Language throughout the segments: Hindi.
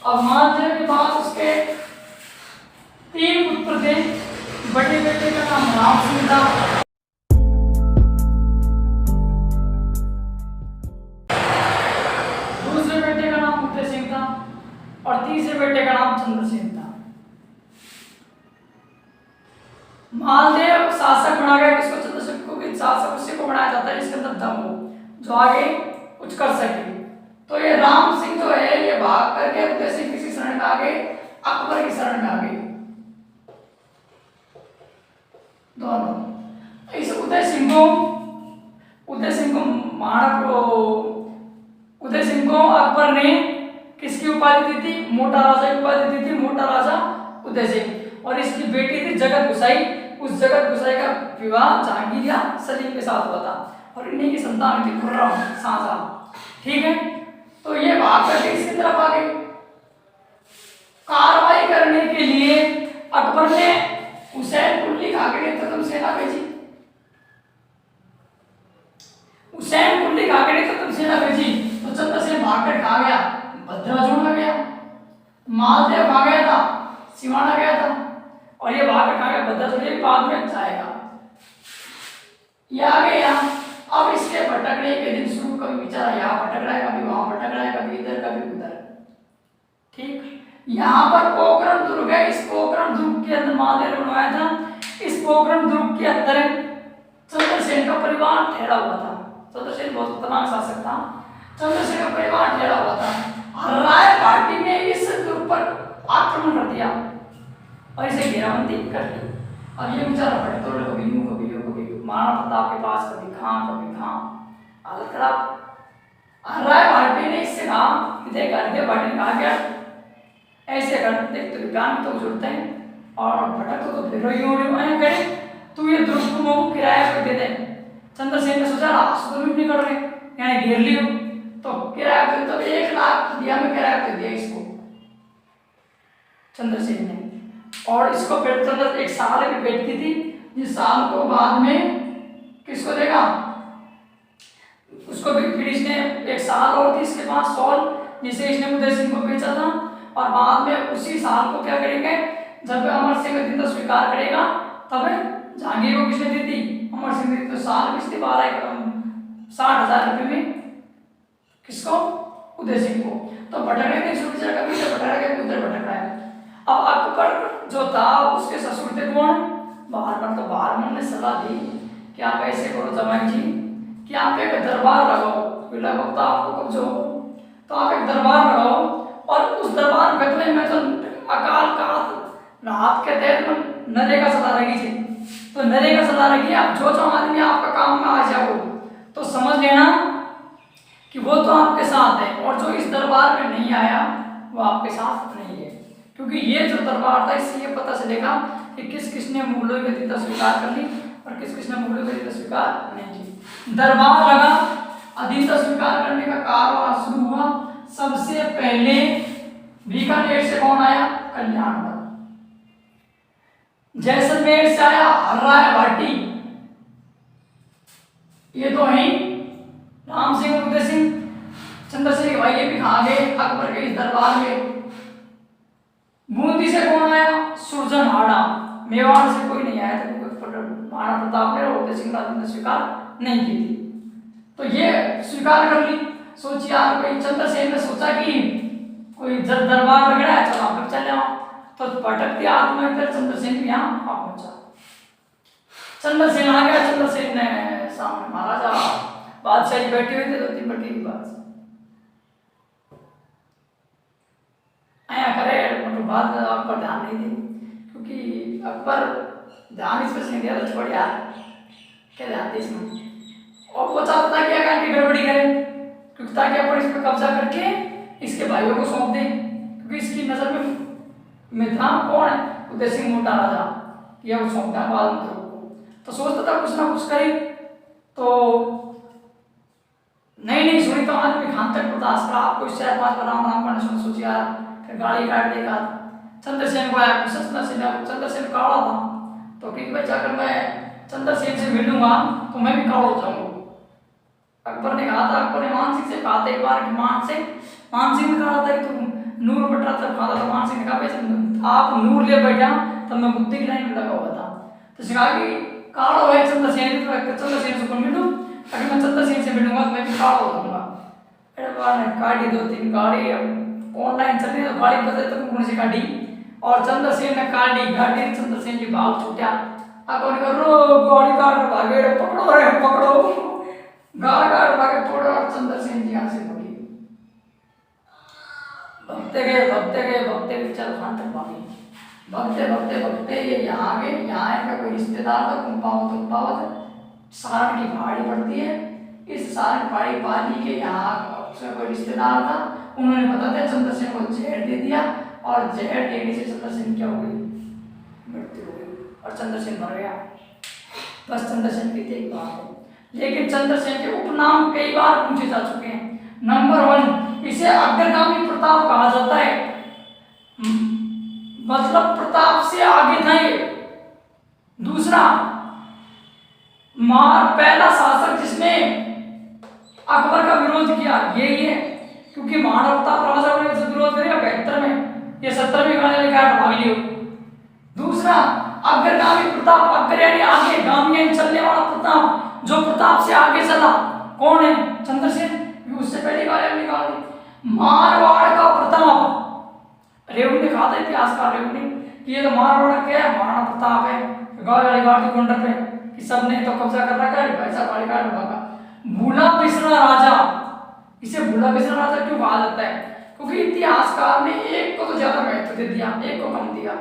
अब मानदेव के बाद उसके 3 पुत्र थे। बड़े बेटे का नाम राम सिंह था, दूसरे बेटे का नाम उदय सिंह था और तीसरे बेटे का नाम चंद्रसेन था। मालदेव शासक बना गया किसको? चंद्रसेन को। शासक उसी को बनाया जाता है जिसके अंदर दम हो, जो आगे कुछ कर सके। तो ये राम सिंह जो है ये भाग करके उदय सिंह किसी शरण में आ गए, अकबर की शरण में आ गए दोनों। इस उदय सिंह को अकबर ने किसकी उपाधि दी थी? मोटा राजा की उपाधि दी थी, मोटा राजा उदय सिंह। और इसकी बेटी थी जगत गुसाई। उस जगत गुसाई का विवाह जहांगीर या सलीम के साथ हुआ था और इन्हीं की संतान थी खुर्रम शाहजहां। ठीक है, तो ये भाग करके इसकी तरफ आ गई। कार्रवाई करने के लिए अकबर ने हुसैन कुल्ली खा के नेतृत्व सेना भेजी। हुसैन कुल्ली खा के नेतृत्व सेना भेजी तो चंद्रसेन भागकर खा गया, भद्राजुड़ गया, मालदेव खा गया था, सिवाना गया था और ये भागकर खा गया भद्राजुड़। के बाद में जाएगा ये आ गया। अब इसके भटकने के दिन शुरू, कभी बेचारा यहाँ भटक रहा है, कभी वहां भटक रहा है, कभी इधर कभी उधर। ठीक, यहाँ पर पोखरण दुर्ग है। इस पोखरण दुर्ग के अंदर महादेव ने बनवाया था। इस पोखरण दुर्ग के अंदर चंद्रसेन का परिवार ठहरा हुआ था। चंद्रसेन बहुत खतरनाक शासक था। चंद्रसेन का परिवार ठहरा हुआ था। राय घाटी ने इस दुर्ग पर आक्रमण कर दिया और इसे घेराबंदी कर ली। अब ये बेचारा भटक तो कभी यूं कभी यूं कभी महाराणा प्रताप के पास, कभी कहाँ, हालत खराब। राय घाटी ने इससे कहा, देख घाटी ने कहा क्या ऐसे कर, देख तो विज्ञान तो जुड़ते हैं और भटक तो फिर यूं करे, तू ये दुर्ग को किराया पर दे दे। चंद्रसेन ने सोचा राष्ट्रद्रोही नहीं कर रहे, यानी घेर लियो तो किराया पे, तो 1 लाख दिया में किराया पे दिया इसको चंद्रसेन ने। और इसको फिर चंद्र 1 साल की बैठती थी, जिस साल को बाद में किसको देगा? उसको फिर इसने 1 साल और थी इसके पास सॉल, जिसे इसने उदय सिंह को बेचा था। और बाद में उसी साल को क्या करेंगे, जब अमर सिंह अधिकार स्वीकार करेगा तब जहांगीर को किसने दी थी? अमर सिंह दी। तो साल किस थी? 60,000 रुपये में किसको? उदय सिंह को। तो भटकने की शुरू से कभी से भटक रहा है, उधर भटक रहा है। अब अकबर जो था उसके ससुर थे कौन? बहारमन। तो बहारमन ने सलाह दी कि आप ऐसे करो जमाई जी कि आप एक दरबार लगाओ, वक्त आपको कब्जो, तो आप एक दरबार लगाओ और उस दरबार बदले में तो अकाल का राहत के तहत नरेगा सलाह लगी थी। तो नरेगा सलाह लगी, आप जो आदमी आपका काम में आ जाओ तो समझ लेना कि वो तो आपके साथ है, और जो इस दरबार में नहीं आया वो आपके साथ नहीं है। क्योंकि ये जो दरबार था इससे ये पता चलेगा कि किस किसने मुगलों की अधीनता स्वीकार कर ली और किस किसने मुगलों की अधीनता स्वीकार नहीं की। दरबार लगा, अधीनता स्वीकार करने का कारोबार शुरू हुआ। सबसे पहले बीकानेर से कौन आया? कल्याणगढ़। जैसलमेर से आया राय घाटी। ये तो है राम सिंह, उदय सिंह, चंद्रसेन के भाई, ये भी खा गए अकबर के इस दरबार में। बूंदी से कौन आया? सुरजनहाड़ा। मेवाड़ से कोई नहीं आया था क्योंकि महाराणा प्रताप ने और उदय सिंह ने स्वीकार नहीं की थी, तो ये स्वीकार कर ली। सोचिए आप, कोई चंद्रसेन ने सोचा कि कोई दरबार लग रहा है, चलो आप चले आओ, तो भटकती आत्मा इधर चंद्रसेन भी यहाँ पहुंचा। चंद्रसेन आ गया। चंद्रसेन ने सामने महाराजा बादशाह जी बैठे हुए थे, 2-3 बटी की बात आया करे, मतलब बात आप पर ध्यान नहीं दी क्योंकि अकबर ध्यान इस पर नहीं दिया तो छोड़ यार, क्या ध्यान दी इसमें। और वो चाहता था कि अगर की गड़बड़ी करे क्योंकि ताकि अपन इस पर कब्जा करके इसके भाइयों को सौंप दें, क्योंकि इसकी नजर में था कौन है? उदय सिंह मोटा राजा, यह वो सौंपता है बाद में तो सोचता था कुछ ना कुछ करे। तो नहीं सुनी तो आदमी खान तक बर्दाश्त करा, आपको इससे 5 राम राम करने सुन सोची यार, फिर गाड़ी काट देगा। चंद्रसेन को आया, चंद्रसेन काड़ा था तो कि भाई जाकर मैं चंद्रसेन से मिलूंगा तो मैं भी काड़ा हो जाऊंगा। अकबर ने कहा था, अकबर ने मान सिंह से कहा था एक बार कि मान सिंह ने कहा था कि तुम नूर बटा जब खाता तो मान सिंह ने कहा भाई आप नूर ले बैठा तब मैं बुद्धि की लाइन में लगा हुआ था। तो उसने कहा कि काढ़ो है चंद्रसेन, तो चंद्रसेन से कौन मिलूं, अगर मैं चंद्रसेन से मिलूंगा तो मैं भी काढ़ो हो जाऊंगा। अरे वाह ने काढ़ी 2-3 गाड़ी, ऑनलाइन चल रही है तो गाड़ी बदले तो कौन सी काढ़ी, और चंद्रसेन ने काढ़ी गाड़ी, चंद्रसेन की भाग छूटा। अब कौन कर रो गाड़ी काट भागे, पकड़ो रे पकड़ो, गाड़ गाड़ भागे पकड़ो, और चंद्रसेन जी यहाँ से भागे। भगते गए चल खान तक भागे, भगते ये यहाँ आ गए। यहाँ इनका कोई रिश्तेदार था कुंपावत सारण की पहाड़ी पड़ती है, इस सारण पहाड़ी पाली के यहाँ से कोई रिश्तेदार था, उन्होंने बता दिया चंद्रसेन को जहर दे दिया, और जहर देने से चंद्रसेन क्या हो गई, मृत्यु हो गई, और चंद्रसेन मर गया। बस चंद्रसेन की एक बात है, लेकिन चंद्रसेन के उपनाम कई बार पूछे जा चुके हैं। नंबर 1, इसे अग्रगामी प्रताप कहा जाता है, मतलब प्रताप से आगे था ये। दूसरा, पहला शासक जिसने अकबर का विरोध किया यही है, क्योंकि महाराणा प्रताप राजा ने जो विरोध करेगा 72 में, ये 70 में गाने लिखा है, भाग लियो। दूसरा, अग्रगामी प्रताप, अग्र यानी आगे, गामी यानी चलने वाला प्रताप, जो प्रताप से आगे चला, कौन है, चंद्रसेन। उससे पहले गाने निकाल दी। मारवाड़ का प्रताप, रेवू ने कहा था इतिहासकार रेवू ने कि ये तो मारवाड़ क्या है, महाराणा प्रताप है, गाड़ी गाड़ी गोंडर पे कि सबने तो कब्जा कर रखा है, भाई साहब गाड़ी गाड़ी भागा। भूला बिसरा राजा, इसे भूला बिसरा राजा क्यों कहा जाता है, क्योंकि इतिहासकार ने एक को तो ज्यादा महत्व दे दिया, एक को कम दिया।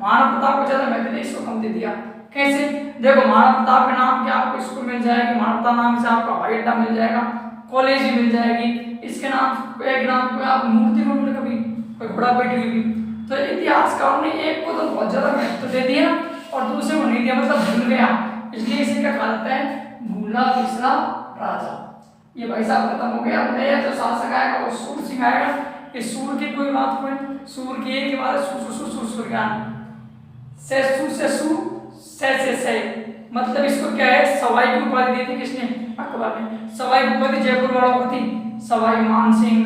महाराणा प्रताप को ज्यादा महत्व दिया, इसको कम दे दिया। कैसे, देखो महाराणा प्रताप के नाम की आपको स्कूल मिल जाएगी, महाराणा प्रताप नाम से आपको हवाई अड्डा मिल जाएगा, कॉलेज भी मिल जाएगी, इसके नाम एक नाम कोई आप मूर्ति को मिले, कभी कोई घोड़ा बैठी हुई। तो इतिहासकार ने एक को तो बहुत ज्यादा महत्व दे दिया और दूसरे को नहीं दिया, मतलब भूल गया, इसलिए इसे क्या कहा जाता है, भूला बिसरा राजा। ये भाई साहब खत्म हो गया। नया जो शासक आएगा वो सूर सिंह आएगा। ये सूर की कोई बात कोई, सूर की एक बात, सूर ज्ञान से से मतलब इसको क्या है, सवाई की उपाधि दी थी किसने, अकबर ने। सवाई की उपाधि जयपुर वालों को थी, सवाई मान सिंह,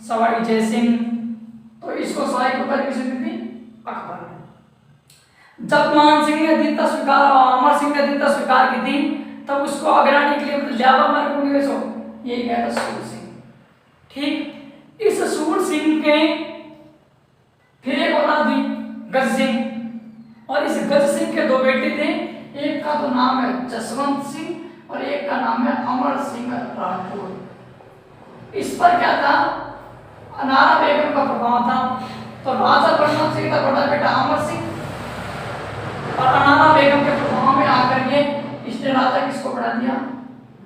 सवाई जय सिंह, तो इसको सवाई की उपाधि किसने दी थी, अकबर ने। जब मान सिंह ने दीनता स्वीकार, अमर सिंह ने दीनता स्वीकार की थी, तब उसको अग्रणी के लिए ज्यादा मार को निवेश हो, यही गया था सूर सिंह। ठीक, इस सूर सिंह के फिर एक औलाद हुई गज सिंह, और इस गज सिंह के 2 बेटे थे, एक का तो नाम है जसवंत सिंह और एक का नाम है अमर सिंह राठौर। इस पर क्या था, अनारा बेगम का प्रभाव था, तो राजा बनना चाहिए था बड़ा बेटा अमर सिंह, और अनारा बेगम के प्रभाव में आकर के इसने राजा किसको बढ़ा दिया,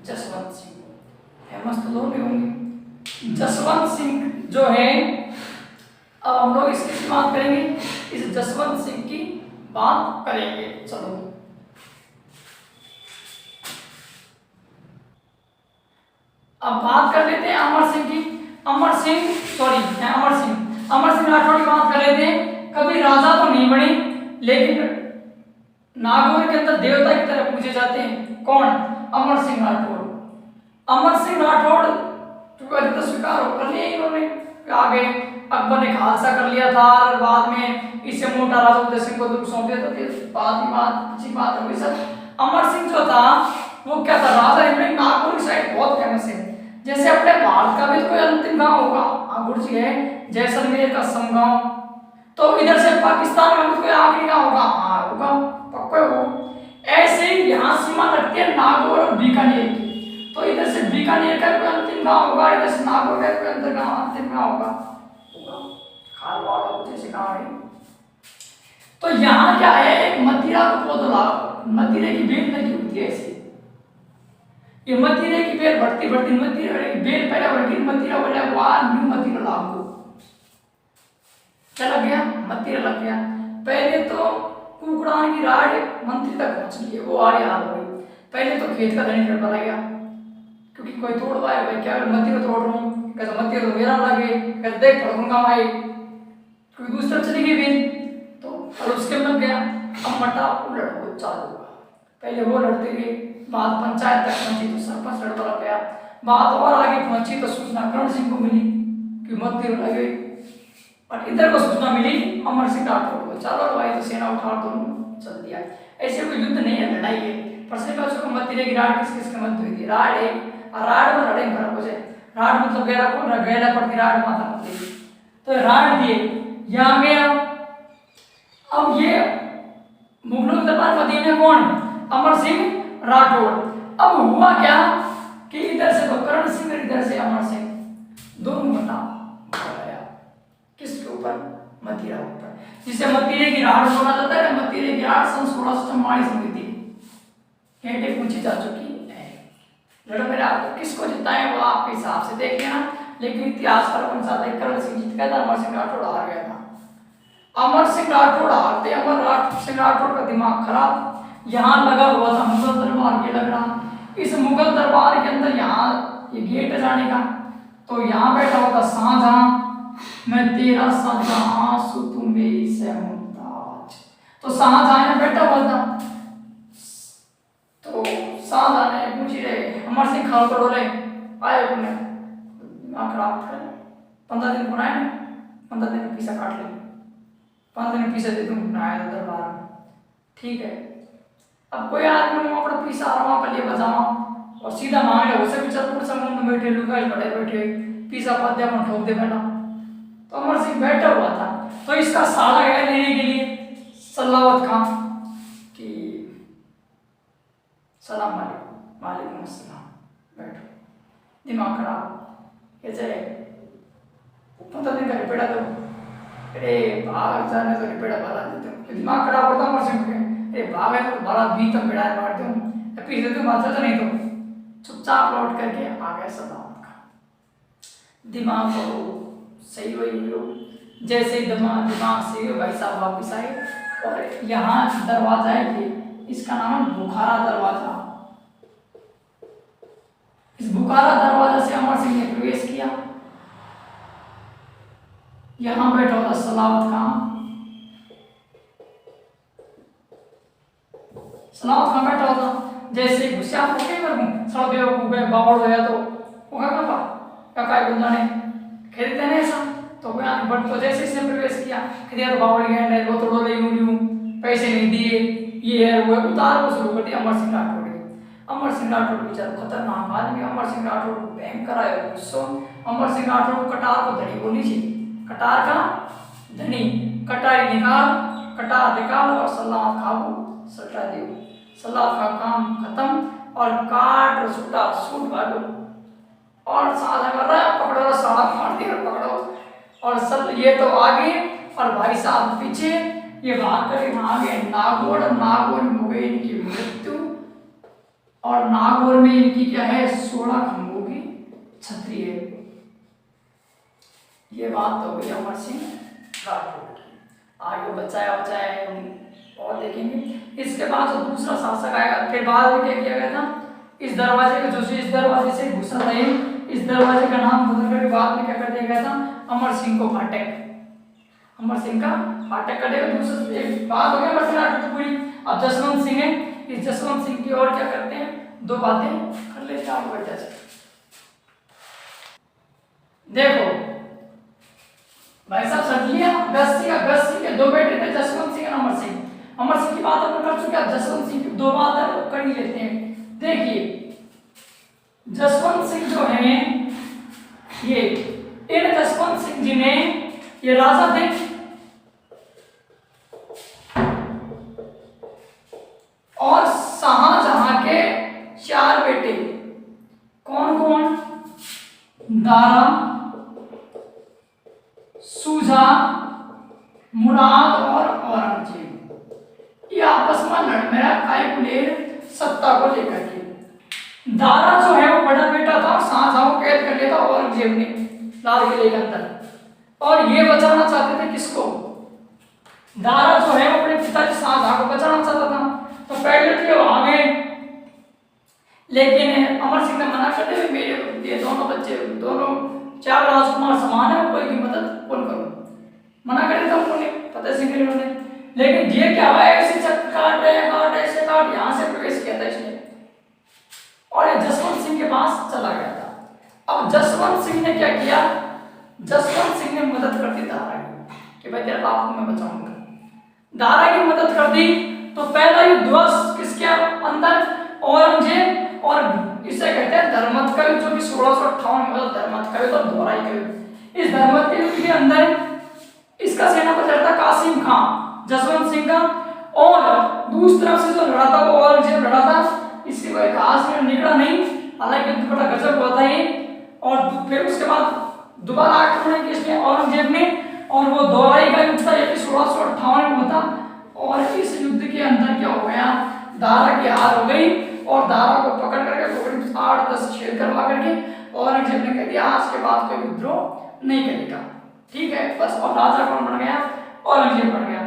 जसवंत सिंह। फेमस तो लोग भी होंगे। जसवंत सिंह जो है, अब हम लोग इसकी बात करेंगे, इस जसवंत सिंह की बात करेंगे। चलो अब बात कर लेते हैं अमर सिंह की। अमर सिंह राठौर की बात कर लेते हैं। कभी राजा तो नहीं बने, लेकिन नागौर के अंदर देवता की तरह पूजे जाते हैं। कौन, अमर सिंह राठौर। अमर सिंह राठौर तो स्वीकार कर लिया इन्होंने, आगे अकबर ने खालसा कर लिया था, और बाद में इसे मोटा राजा उदय सिंह को दुर्ग सौंप दिया, तो अच्छी बात हो गई सर। अमर सिंह जो था वो क्या था, राजा इनमें नागौर की साइड बहुत फेमस है। जैसे अपने भारत का भी कोई अंतिम गांव होगा, गुरजी है, जैसलमेर का समगांव, तो इधर से पाकिस्तान में कोई आखिरी गांव होगा, हाँ होगा, पक्का हो। ऐसे ही यहाँ सीमा लगती है नागौर और बीकानेर की, तो इधर से बीकानेर का कोई अंतिम गांव होगा, इधर से नागौर का कोई अंतिम गांव होगा, खालवाड़ा जैसे गांव है। तो यहाँ क्या है, एक मदिरा का पौधा, मदिरे की बेल लगी होती है ऐसी, ये मदिरे की बेल बढ़ती मदिरे की बेल पहले बढ़ती, मदिरा हो जाए मदिरा लागू, क्या लग गया, मदिरा लग गया। पहले तो कुकड़ान की राड मंत्री तक पहुंच गई, वो आड़ी हाल हो गई। पहले तो खेत का धनी लड़ पड़ा गया, क्योंकि कोई तोड़ पाया, भाई क्या मदिरा तोड़ रहा हूँ, कहता मदिरा तो मेरा लगे, कहते देख पड़ूंगा आए, कोई दूसरा चली गई बेल, तो और उसके लग गया। अब मटा उलट हो चालू हुआ, पहले वो लड़ते गए, बात पंचायत तक पहुंची तो सरपंच लड़ पड़ा गया, बात और आगे पहुंची तो सूचना करण सिंह को मिली कि मदिरा लगे, और इधर को सूचना मिली अमर सिंह राठौड़ को, चलो भाई तो सेना उठा दोनों चल दिया। ऐसे कोई युद्ध नहीं है, लड़ाई है। प्रश्न का उसको मत दिले कि राड किस किस के मत हुई थी। राड है और राड में लड़ाई फर्क हो जाए। राड मतलब गहरा कौन रहा, गहरा पड़ती राड माता मतलब, तो राड दिए यहाँ गया। अब ये मुगलों के दरबार में मदीने कौन, अमर सिंह राठौड़। अब हुआ क्या कि इधर से तो करण सिंह और इधर से अमर सिंह, दोनों बता आया किसके ऊपर, मतीरा ऊपर, जिसे मतीरे की राड बोला जाता है। मतीरे की राड सन 1644 में हुई थी, हेटे पूछी जा चुकी है। लड़ो मेरे आपको किसको जिताए वो आपके हिसाब से देख लेना, लेकिन इतिहास पर कौन सा था, करण सिंह जीत गया था, अमर सिंह राठौड़ हार गया था। अमर सिंह राठौड़ हारते, अमर सिंह राठौड़ का दिमाग खराब, यहाँ लगा हुआ था मुगल दरबार के लग रहा। इस मुगल दरबार के अंदर यहाँ ये गेट है जाने का, तो यहाँ बैठा हुआ था शाहजहां, मैं तेरा शाहजहां सु तू मेरी से मुमताज। तो शाहजहां ने बैठा हुआ था, तो शाहजहां ने पूछ रहे अमर सिंह खाल को डोले आए तुमने दिमाग खराब कर 15 दिन बनाए ना, 15 दिन में पैसा काट ले, 15 दिन में पैसा दे दूँ आया दरबार में, ठीक है। अब कोई आदमी वहाँ पर पैसा रवा पर लिए बजावा और सीधा मांग ले, उसे भी चरपुर समुद्र में बैठे लुकाई खड़े बैठे पैसा पद दे अपन ठोक दे बेटा। तो अमर सिंह बैठा हुआ था, तो इसका साला गया लेने के लिए सलावत खां कि सलाम वालेकुम, वालेकुम अस्सलाम, बैठो, दिमाग खराब ये जाए 15 दिन का रिपेड़ा दो, अरे भाग जाने तो रिपेड़ा बाला देते हो, दिमाग खराब होता अमर सिंह के, अरे भाग है तो बाला भी तो बिड़ा मार दूं, पीछे तो बात तो नहीं, तो चुपचाप लौट करके आ गया सलावत खां। दिमाग को सही हुई, जैसे ही दिमाग सही हो भाई साहब वापिस आए, और यहाँ दरवाजा है कि इसका नाम है बुखारा दरवाजा। इस बुखारा दरवाजा से अमर सिंह ने प्रवेश किया, यहाँ बैठा होता सलावत खां, सलावत खां बैठा होता, जैसे गुस्सा को क्या करूं सड़ बेवकूफ है बावड़ होया तो वो क्या काय गुंजाने खेलते नहीं ऐसा, तो बयान बट तो जैसे इसने प्रवेश किया खिदिया तो बावड़ गया है वो तो ले यूं पैसे नहीं दिए, ये है वो उतार को शुरू कर दिया अमर सिंह राठौड़। अमर सिंह राठौड़ बेचारा खतरनाक आदमी, अमर सिंह राठौड़ को भयंकर आया गुस्सा। अमर सिंह राठौड़ को कटार को धनी बोली थी, कटार का धनी, कटारी निकाल, कटार निकाल और सलावत खां को सटा दियो। सलावत खां काम खत्म और काट सूटा सूट भागो और साधा कर रहा है, पकड़ो साड़ा फाड़ दिया पकड़ो, और सब ये तो आगे और भाई साहब पीछे, ये भाग कर आगे नागौर, नागौर में हो गई इनकी मृत्यु, और नागौर में इनकी क्या है 16 खंभों की छतरी है। ये बात तो गई अमर सिंह राठौड़ की, आगे बचाया और देखेंगे। इसके बाद जो दूसरा शासक आएगा, फिर बाद में क्या किया गया था, इस दरवाजे का जो इस दरवाजे से घुसा था, इस दरवाजे का नाम बदल कर बाद में क्या कर दिया गया था, अमर सिंह को फाटक, अमर सिंह का फाटक कर देगा। दूसरा एक बात हो गई अमर सिंह राठौड़ पूरी। अब जसवंत सिंह है, इस जसवंत सिंह की और क्या करते हैं, दो बातें कर लेते हैं, आगे बढ़ जाए। देखो भाई साहब सट लिया, गस सिंह के दो बेटे थे, जसवंत सिंह और अमर सिंह। अमर सिंह की बात अपन कर चुके हैं, जसवंत सिंह की दो बात कर ही लेते हैं। देखिए जसवंत सिंह जो है ये, इन जसवंत सिंह जी ने, ये राजा थे, और शाहजहां के 4 बेटे, कौन कौन, दारा, शुजा, मुराद और औरंगजेब, ये आपस में लड़ मेरा कायकुलेर सत्ता को लेकर के। दारा जो है वो बड़ा बेटा था, शाहजहां को कैद कर लिया था औरंगजेब ने लाल किले के अंदर, और ये बचाना चाहते थे किसको, दारा जो है वो अपने पिताजी शाहजहां को बचाना चाहता था, तो पहले तो वो आ गए, लेकिन अमर सिंह ने मना कर दिया, मेरे ये दोनों बच्चे, दोनों 4 राजकुमार समान है, कोई की मदद कौन करूं, मना कर दिया उन्होंने, फतेह सिंह ने। लेकिन ये क्या हुआ, ऐसे चक्कर काट ऐसे काट, यहां से प्रवेश किया था इसने, और ये जसवंत सिंह के पास चला गया था। अब जसवंत सिंह ने क्या किया, जसवंत सिंह ने मदद कर दी दारा की, भाई तेरे बाप को मैं बचाऊंगा। दारा की मदद कर दी तो पहला युद्ध हुआ किसके अंदर, औरंगजेब और इसे कहते हैं धर्मत का युद्ध, जो कि 1658 में धर्मत का युद्ध और दोहराई का युद्ध। इस धर्मत के युद्ध के अंदर इसका सेनापति था कासिम खान जसवंत सिंह का, और दूसरी तरफ से जो लड़ा था वो औरंगजेब लड़ा था। इसकी कोई खास निकला नहीं, हालांकि युद्ध बड़ा गजब हुआ था ये। और फिर उसके बाद दोबारा आक्रमण किया इसने औरंगजेब ने, और वो दोहराई का युद्ध था, ये 1658 में हुआ था। और इस युद्ध के अंदर क्या हो गया, दारा की हार हो गई और दारा को पकड़ करके 8-10 छेद करवा करके औरंगजेब ने कह दिया आज के बाद कोई विद्रोह नहीं करेगा, ठीक है बस। और राजा कौन बन गया, औरंगजेब बन गया।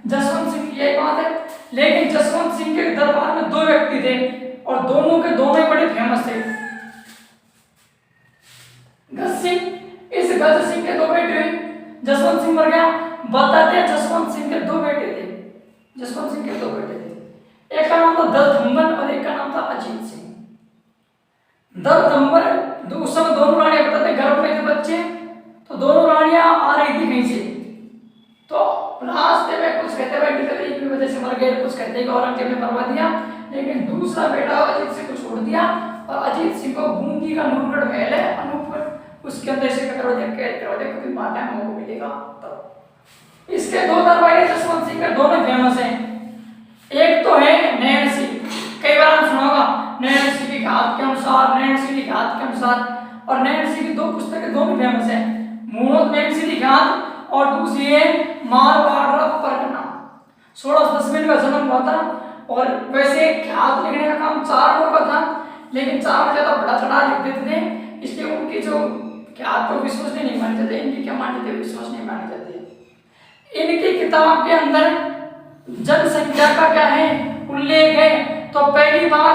जसवंत सिंह की यही बात है। लेकिन जसवंत सिंह के दरबार में 2 व्यक्ति थे और दोनों के दोनों ही बड़े फेमस थे। गज सिंह, इस गज सिंह के 2 बेटे, जसवंत सिंह मर गया। बताते हैं जसवंत सिंह के 2 बेटे थे, जसवंत सिंह के 2 बेटे थे। एक का नाम था दलथंबर और एक का नाम था अजीत सिंह। दलथंबर उस समय दोनों रानियां बताते गर्भ में थे बच्चे, तो दोनों रानियां आ रही थी कहीं से, तो रास्ते में कुछ कहते भाई डिलीवरी की वजह से मर गए, कुछ कहते कि औरंगजेब ने मरवा दिया। लेकिन दूसरा बेटा अजीत सिंह को छोड़ दिया और अजीत सिंह को बूंदी का नूरगढ़ महल है अनूपपुर, उसके अंदर से कैद करवा दे, कभी मारने में मौका मिलेगा तब। इसके 2 दरबारी जसवंत सिंह के दोनों फेमस हैं। एक तो है नैन सिंह, कई बार हम सुना होगा नैन सिंह की घात के अनुसार, नैन सिंह की घात के अनुसार। और नैन सिंह की 2 पुस्तकें दोनों फेमस हैं, मूणोत नैन सिंह की घात और दूसरी है मारवाड़ परगना। 1610 में इनका जन्म हुआ था। और वैसे घात लिखने का काम 4 लोगों का था, लेकिन 4 में ज्यादा बड़ा चढ़ा लिख देते थे, इसलिए उनकी जो घात को विश्वसनीय नहीं मानी जाती, इनकी क्या मानी जाती है, विश्वसनीय मानी जाती है। इनकी किताब के अंदर जनसंख्या का क्या है उल्लेख है। तो पहली बार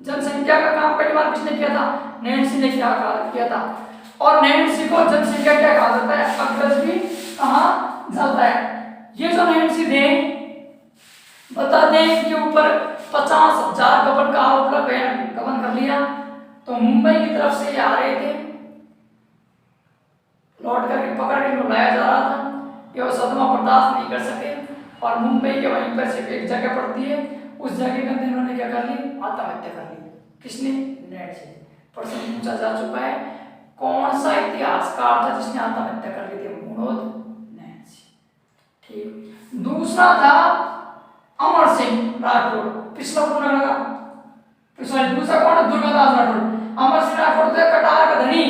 जनसंख्या का काम पहली बार किसने किया था, नैन सिंह ने किया था। और नैन सिंह को जनसंख्या क्या कहा जाता है, अग्रज भी कहा जाता है। ये जो नैन सिंह थे बता दें इनके ऊपर 50,000 गबन का आरोप गबन कर लिया। तो मुंबई की तरफ से ये आ रहे थे, लौट करके पकड़ के लाया जा रहा था, ये वो सदमा बर्दाश्त नहीं कर सके और मुंबई के वहीं पर सिर्फ एक जगह पड़ती है, उस जगह के अंदर इन्होंने क्या कर ली, आत्महत्या कर ली। किसने, नैन सिंह। प्रश्न पूछा जा चुका है कौन सा इतिहासकार था जिसने आत्महत्या कर ली थी, मूणोत नैन सिंह, ठीक। दूसरा था अमर सिंह राठौड़, पिछला पूरा लगा, दूसरा कौन है, दुर्गादास राठौड़। अमर सिंह राठौड़ थे कटार का धनी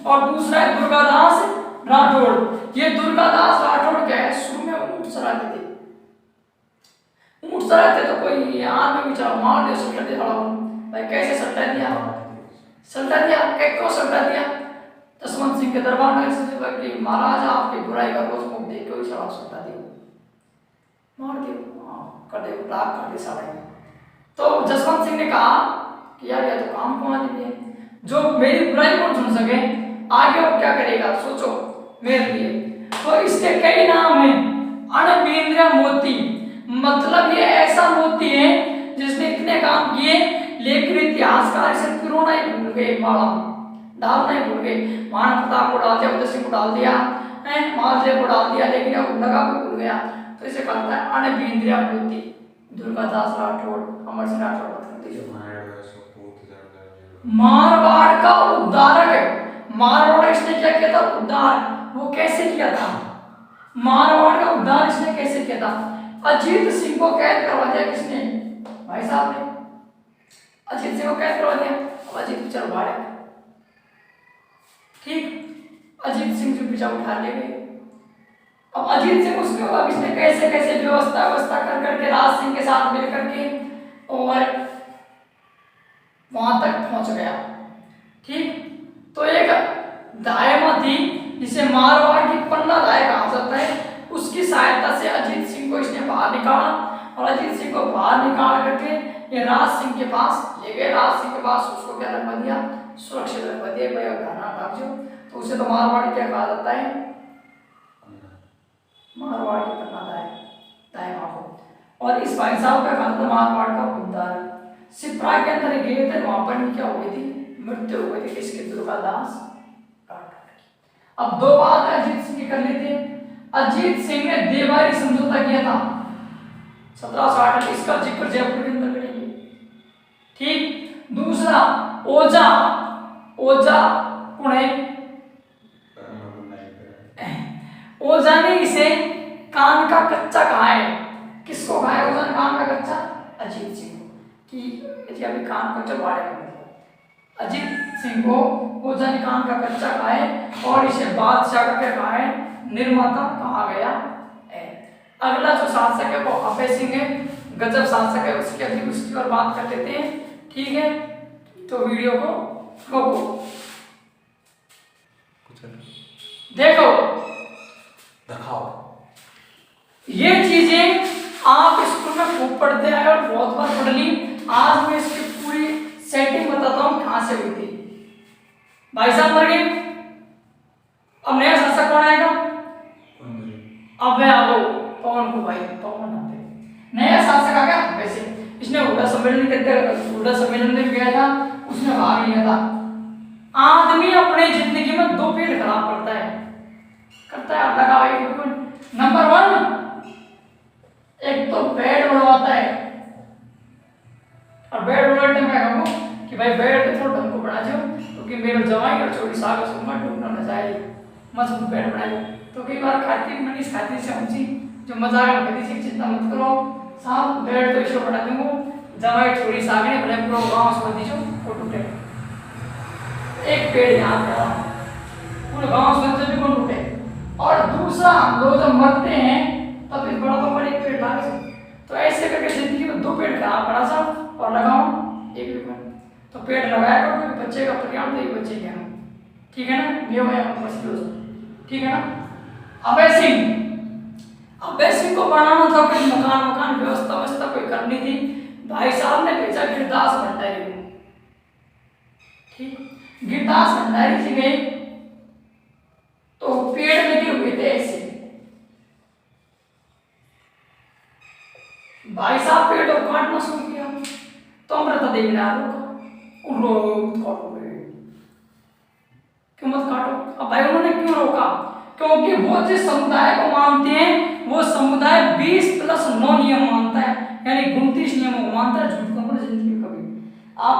और दूसरा है दुर्गादास राठौड़। ये दुर्गादास राठौड़ क्या है, शुरू में ऊंट चराते थे, ऊंट चराते तो कोई यहाँ में भी चला मार दिया, सल्टा दिया भाई, कैसे सल्टा दिया, क्यों सल्टा दिया। जसवंत सिंह के दरबार में कि महाराज आपकी बुराई का रोज मुख देख के चढ़ाव सल्टा दिया, मार दिया, कर दे लाख कर दे साढ़े। तो जसवंत सिंह ने कहा कि यार यह तो काम को आदमी है, जो मेरी बुराई कौन सुन सके, आगे वो क्या करेगा सोचो मेरे लिए। तो इसके कई नाम हैं, अणबीन्द्र मोती, मतलब ये ऐसा मोती है जिसने इतने काम किए लेकिन इतिहासकार इसे तुरंत ही भूल गए, माला डालना ही भूल गए। महाराणा प्रताप को डाल दिया, उदय सिंह को डाल दिया, महादेव को डाल दिया, लेकिन अब लगा भी भूल गया। तो इसे कहता है अणबीन्द्र मोती। दुर्गादास राठौड़, अमर सिंह राठौड़, मारवाड़ का उद्धारक है। मारवाड़ इसने क्या किया था, उद्धार। वो कैसे किया था, मारवाड़ का उद्धार इसने कैसे किया था, अजीत सिंह को कैद करवा दिया किसने, भाई साहब ने अजीत सिंह को कैद करवा दिया। अब अजीत चल भाड़े, ठीक, अजीत सिंह जो पीछा उठा ले गए। अब अजीत सिंह उसके बाद इसने कैसे कैसे व्यवस्था कर करके राज सिंह के साथ मिल करके और वहां तक पहुंच गया, ठीक। तो एक दायमा थी जिसे मारवाड़ की पन्ना दाय कहा जाता है, उसकी सहायता से अजीत सिंह को इसने बाहर निकाला और अजीत सिंह को बाहर निकाल करके ये राज सिंह के पास ले गए। राज सिंह के पास उसको क्या रखवा दिया, सुरक्षित रखवा दिया, भाई घाना रख जो। तो उसे तो मारवाड़ क्या कहा जाता है, मारवाड़ की पन्ना दायमा को। और इस भाई साहब का कहा था मारवाड़ का उद्धार। सिपरा के अंदर गए थे, वहां पर क्या हुई थी, मृत्यु हुई थी किसकी, दुर्गादास राठौड़ की। अब 2 बात है अजीत सिंह की कर लेते हैं। अजीत सिंह ने देवारी समझौता किया था 1760, इसका जिक्र जयपुर के अंदर करेंगे। ठीक। दूसरा ओझा, ओझा कौन है? ओझा ने इसे कान का कच्चा कहा है। किसको कहा है ओझा ने कान का कच्चा? अजीत सिंह को, कि अभी कान का कच्चा बाड़े का। अजीत सिंह को ओझा ने कान का कच्चा कहा है और इसे बादशाह का क्या कहा है? निर्माता कहा गया है। अगला जो शासक है वो अभय सिंह है, गजब शासक है, उसकी और बात कर लेते हैं। ठीक है, तो वीडियो को रोको, देखो, दिखाओ। ये चीजें आप स्कूल में खूब पढ़ते आए और बहुत बार पढ़ ली। आज मैं इसकी पूरी सेटिंग बताता हूँ कहां से हुई थी। भाई साहब मर गए, अब नया शासक कौन आएगा? अब आओ पवन को, भाई पवन आते। नया शासक आ गया वैसे, इसने हुडा सम्मेलन में भी गया था, उसने भाग लिया था। आदमी अपने जिंदगी में दो पेड़ खराब करता है लगाओ एक बिल्कुल। नंबर 1, एक तो बेड बनवाता है, और बेड बनवाते मैं कहूँ कि भाई बेड थोड़ा ढंग को बना दो, क्योंकि मेरे जवाई और छोटी साग सुमा डूबना न जाए, मजबूत बेड बनाए। तो कई बार खाती मनीष खाती से ऊंची जो मजा आ गया थी, चिंता मत करो साहब, बेड तो इसको बना दूंगा, जवाई छोटी साग ने भले पूरा गांव समझ दीजिए फोटो टूटे। एक पेड़ यहाँ पे पूरे गांव समझ भी कौन टूटे। और दूसरा, लोग जब मरते हैं तब इस बड़ा तो बड़े पेड़ लागे, तो ऐसे करके जिंदगी में दो पेड़ खराब करा साहब और लगाओ एक भी। तो पेड़ लगाया करो, कोई बच्चे का परिणाम तो बच्चे क्या, ठीक है ना, ये ठीक है ना। अभय सिंह को बनाना था कोई मकान व्यवस्था कोई करनी थी। भाई साहब ने भेजा गिरदास भंडारी को। ठीक, गिरदास भंडारी जी गए तो पेड़ लगे हुए थे ऐसे, भाई साहब पेड़ को काटना शुरू किया, तो अमृता देवी ने क्यों मत काटो। अब भाई उन्होंने क्यों रोका? क्योंकि वो जिस समुदाय को मानते हैं वो समुदाय 20+9 नियम मानता है, यानी 29 नियमों को मानता है। झूठ को जिंदगी में कभी आप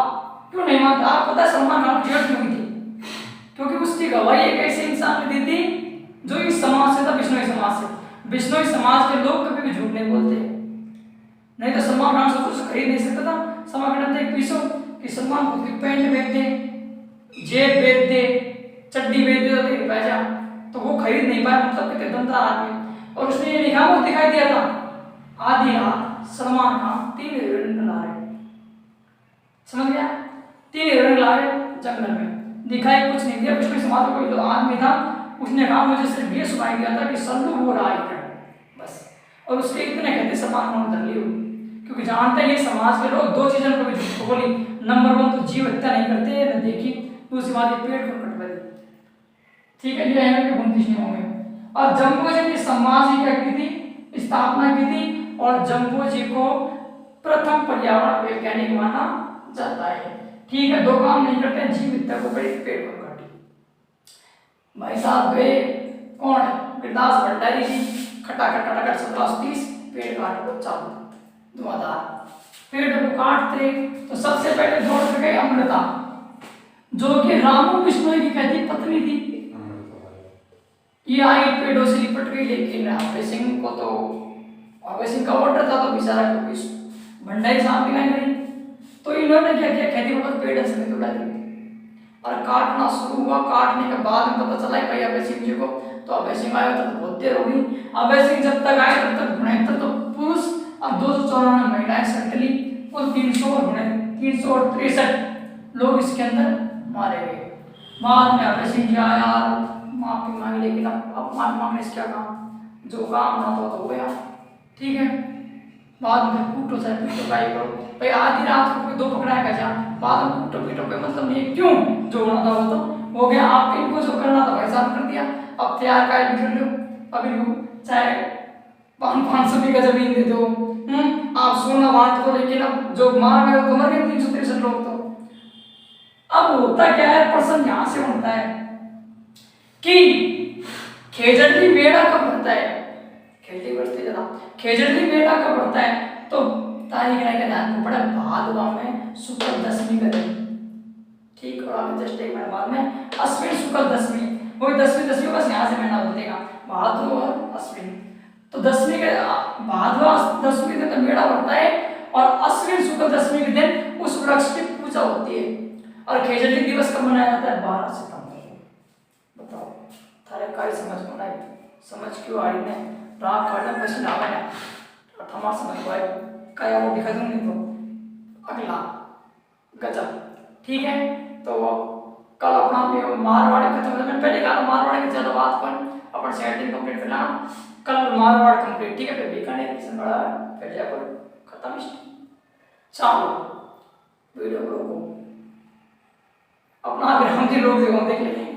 क्यों नहीं मानता? आप पता है सलमान खान जेल क्यों हुई थी? क्योंकि उसकी गवाही एक ऐसे इंसान ने दी थी जो इस समाज से था, बिश्नोई समाज से। बिश्नोई समाज के लोग कभी भी झूठ नहीं बोलते, नहीं तो सलमान खान सब कुछ खरीद नहीं सकता था। सलमान खान एक पीसो कि सलमान खुद की पैंट बेच दे, जेब बेच दे, चड्डी बेच दे, तो पैसा तो वो खरीद नहीं पाया, मतलब कितने दमदार आदमी। और उसने ये लिखा, वो दिखाई दिया था आधी रात सलमान खान 3 हिरण ला रहे, समझ गया, 3 हिरण ला रहे जंगल में, दिखाई कुछ नहीं दिया। बिश्नोई समाज का कोई जो आदमी था उसने कहा मुझे सिर्फ ये सुनाई दिया था कि सल्लू वो रहा हिरण बस, और उसके इतने कहते सलमान खान धरली हो, क्योंकि जानते हैं ये समाज के लोग दो चीजों को भी झूठ बोली। नंबर 1 तो जीव हत्या नहीं करते न देखी, दूसरी बात ये पेड़ को कटवा दी, ठीक है, ये है कि 29 नियमों में। और जम्बो जी ने समाज की क्या की थी, स्थापना की थी, और जम्बो जी को प्रथम पर्यावरण वैज्ञानिक माना जाता है। ठीक है, दो काम नहीं करते, जीव हत्या को बड़ी, पेड़ को काटी। भाई साहब गए कौन? गिरदास भंडारी जी, खटाखट 1730 पेड़ काट को चालू धुआंधार। पेड़ को काटते तो सबसे पहले दौड़ गए अमृता, जो कि रामू बिश्नोई की कहती पत्नी थी। ये आई पेड़ों से लिपट गई, लेकिन अभय सिंह को तो अभय सिंह का ऑर्डर था, तो बेचारा भंडारी साहब दिखाई गई। तो इन्होंने क्या किया, खेती को पेड़ से उड़ा दी और काटना शुरू हुआ। काटने के बाद में पता चला भाई अभय सिंह जी को, तो अभय सिंह आया तो बहुत देर हो गई। अभय सिंह जब तक आए तब तक 69 तो पुरुष और 294 महिलाएं सटली, कुल 363 लोग इसके अंदर मारे गए। बाद में अभय सिंह जी आया, माफी मांगी, लेकिन अब माफी मांगने से क्या काम, जो काम ना हो गया, ठीक है। बाद में कूटो चाहे पीटो गाय करो भाई, आधी रात को कोई 2 पकड़ाएगा जा, बाद में कूटो पीटो कोई मतलब नहीं, क्यों, जो होना था वो तो हो गया। आप इनको जो करना था भाई साहब कर दिया, अब तैयार का बिगड़ लो, अभी चाहे 500 बीघा जमीन दे दो, आप सोना बांट दो, लेकिन अब जो मार गए तो मर गए 363 लोग। तो अब होता क्या है, प्रश्न यहाँ से होता है कि खेजड़ली मेला कब पड़ता है, खेजड़ी बढ़ती जरा, खेजड़ली मेला कब पड़ता है, तो तारीख का ध्यान को पड़ा भादवा में शुक्ल दशमी का दिन, ठीक। और आगे जस्ट एक महीने बाद में अश्विन शुक्ल दशमी, वही दसवीं बस यहाँ से महीना बदलेगा, भादवा और अश्विन। तो दशमी के भादवा दशमी के दिन मेला पड़ता है और अश्विन शुक्ल दशमी के दिन उस वृक्ष की पूजा होती है। और खेजड़ी दिवस कब मनाया जाता है, 12 सितंबर को। बताओ थारे काय समझ में नहीं, समझ क्यों आई ने राग काटना पसंद आ गया और थमा समझ पाए काय वो दिखा दूंगी। तो अगला गजब, ठीक है। तो कल अपना मारवाड़ी खत्म हो, मैंने पहले कहा मारवाड़ी की ज्यादा बात कर, अपन सेटिंग कंप्लीट कर लेना, कल मारवाड़ कंप्लीट, ठीक है। फिर बीकानेर किशन बड़ा फिर जयपुर खत्म। चलो वीडियो को रोको, अपना ग्राम के लोग देख लेंगे।